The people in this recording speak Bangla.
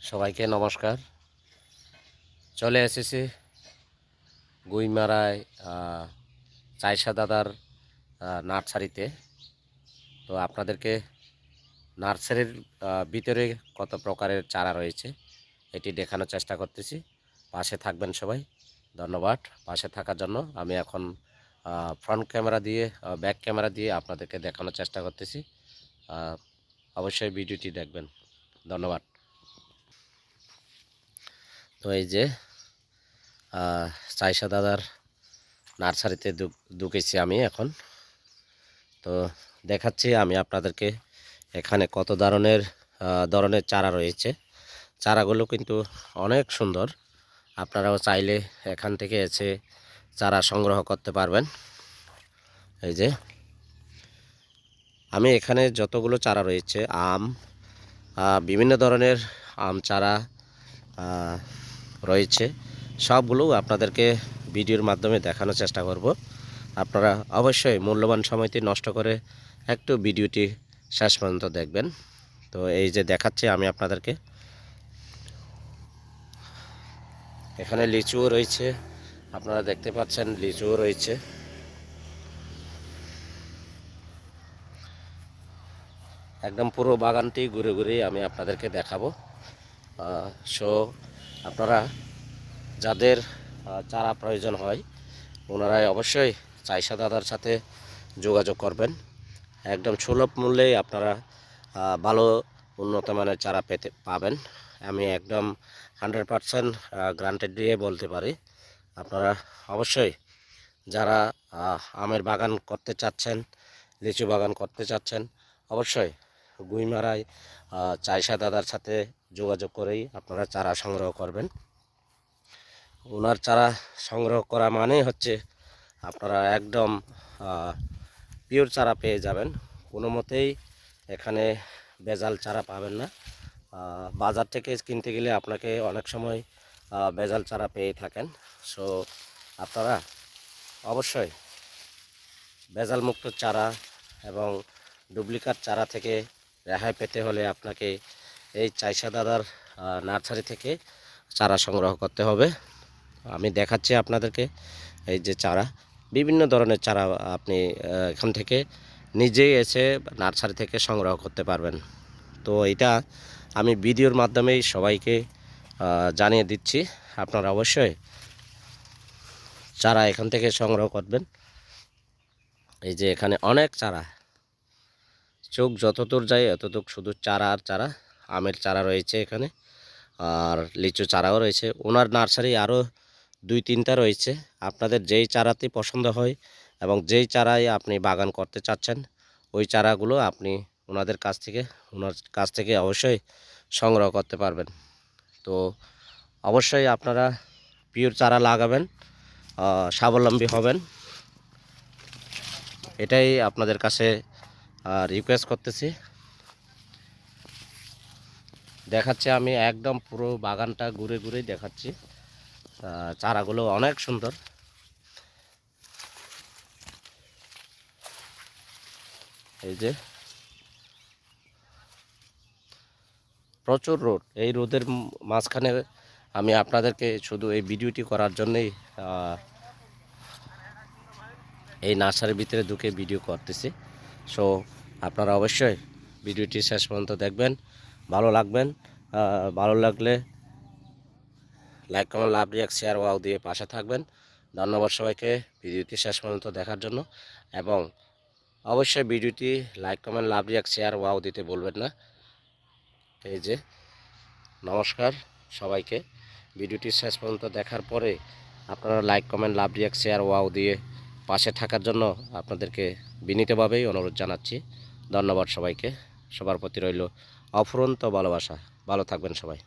সবাইকে নমস্কার। চলে এসেছি গুইমারায় চাইশা দাদার নার্সারিতে। তো আপনাদেরকে নার্সারির ভিতরে কত প্রকারের চারা রয়েছে এটি দেখানোর চেষ্টা করতেছি। পাশে থাকবেন সবাই। ধন্যবাদ পাশে থাকার জন্য। আমি এখন ফ্রন্ট ক্যামেরা দিয়ে ব্যাক ক্যামেরা দিয়ে আপনাদেরকে দেখানোর চেষ্টা করতেছি। অবশ্যই ভিডিওটি দেখবেন। ধন্যবাদ। তো এই যে চাইশা দাদার নার্সারিতে ঢুকেছি আমি এখন। তো দেখাচ্ছি আমি আপনাদেরকে এখানে কত ধরনের চারা রয়েছে। চারাগুলো কিন্তু অনেক সুন্দর। আপনারাও চাইলে এখান থেকে এসে চারা সংগ্রহ করতে পারবেন। এই যে আমি এখানে যতগুলো চারা রয়েছে বিভিন্ন ধরনের আম চারা রয়েছে, সবগুলো আপনাদেরকে ভিডিওর মাধ্যমে দেখানোর চেষ্টা করব। আপনারা অবশ্যই মূল্যবান সময়টি নষ্ট করে একটু ভিডিওটি শেষ পর্যন্ত দেখবেন। তো এই যে দেখাচ্ছি আমি আপনাদেরকে, এখানে লিচুও রয়েছে, আপনারা দেখতে পাচ্ছেন লিচুও রয়েছে। একদম পুরো বাগানটি ঘুরে ঘুরে আমি আপনাদেরকে দেখাবো। সো আপনারা যাদের চারা প্রয়োজন হয় ওনারাই অবশ্যই চাইশা দাদার সাথে যোগাযোগ করবেন। একদম সুলভ মূল্যেই আপনারা ভালো উন্নত মানের চারা পাবেন। আমি একদম 100% গ্রান্টেড দিয়ে বলতে পারি। আপনারা অবশ্যই যারা আমের বাগান করতে চাচ্ছেন, লিচু বাগান করতে চাচ্ছেন, অবশ্যই গুইমারায় চাইশা দাদার সাথে যোগাযোগ করেই আপনারা চারা সংগ্রহ করবেন। ওনার চারা সংগ্রহ করা মানে হচ্ছে আপনারা একদম পিওর চারা পেয়ে যাবেন। কোনো মতেই এখানে ভেজাল চারা পাবেন না। বাজার থেকে কিনতে গেলে আপনাকে অনেক সময় ভেজাল চারা পেয়ে থাকেন। সো আপনারা অবশ্যই ভেজাল মুক্ত চারা এবং ডুপ্লিকেট চারা থেকে রেহাই পেতে হলে আপনাকে এই চাইশা দাদার নার্সারি থেকে চারা সংগ্রহ করতে হবে। আমি দেখাচ্ছি আপনাদেরকে এই যে চারা, বিভিন্ন ধরনের চারা আপনি এখান থেকে নিজেই এসে নার্সারি থেকে সংগ্রহ করতে পারবেন। তো এটা আমি ভিডিওর মাধ্যমেই সবাইকে জানিয়ে দিচ্ছি। আপনারা অবশ্যই চারা এখান থেকে সংগ্রহ করবেন। এই যে এখানে অনেক চারা, চোখ যতদূর যায় এতদূর শুধু চারা আর চারা। আমের চারা রয়েছে এখানে, আর লিচু চারাও রয়েছে। ওনার নার্সারি আরও 2-3টা রয়েছে। আপনাদের যেই চারাটি পছন্দ হয় এবং যেই চারায় আপনি বাগান করতে চাচ্ছেন ওই চারাগুলো আপনি ওনার কাছ থেকে অবশ্যই সংগ্রহ করতে পারবেন। তো অবশ্যই আপনারা পিওর চারা লাগাবেন, স্বাবলম্বী হবেন, এটাই আপনাদের কাছে রিকোয়েস্ট করতেছি। দেখাচ্ছি আমি একদম পুরো বাগানটা ঘুরে ঘুরেই দেখাচ্ছি। চারাগুলো অনেক সুন্দর। এই যে প্রচুর রোদ, এই রোদের মাঝখানে আমি আপনাদেরকে শুধু এই ভিডিওটি করার জন্যই এই নার্সারির ভিতরে ঢুকে ভিডিও করতেছি। সো আপনারা অবশ্যই ভিডিওটি শেষ পর্যন্ত দেখবেন, ভালো লাগলে লাইক, কমেন্ট, লাভ, রিয়াক্ট, শেয়ার, ওয়াও দিয়ে পাশে থাকবেন। ধন্যবাদ সবাইকে ভিডিওটি শেষ পর্যন্ত দেখার জন্য। এবং অবশ্যই ভিডিওটি লাইক, কমেন্ট, লাভ, রিয়াক্ট, শেয়ার, ওয়াও দিতে বলবেন না। এই যে নমস্কার সবাইকে। ভিডিওটি শেষ পর্যন্ত দেখার পরে আপনারা লাইক, কমেন্ট, লাভ, রিয়াক্ট, শেয়ার, ওয়াও দিয়ে পাশে থাকার জন্য আপনাদেরকে বিনীতভাবেই অনুরোধ জানাচ্ছি। ধন্যবাদ সবাইকে। সবার প্রতি রইল অফুরন্ত ভালোবাসা। ভালো থাকবেন সবাই।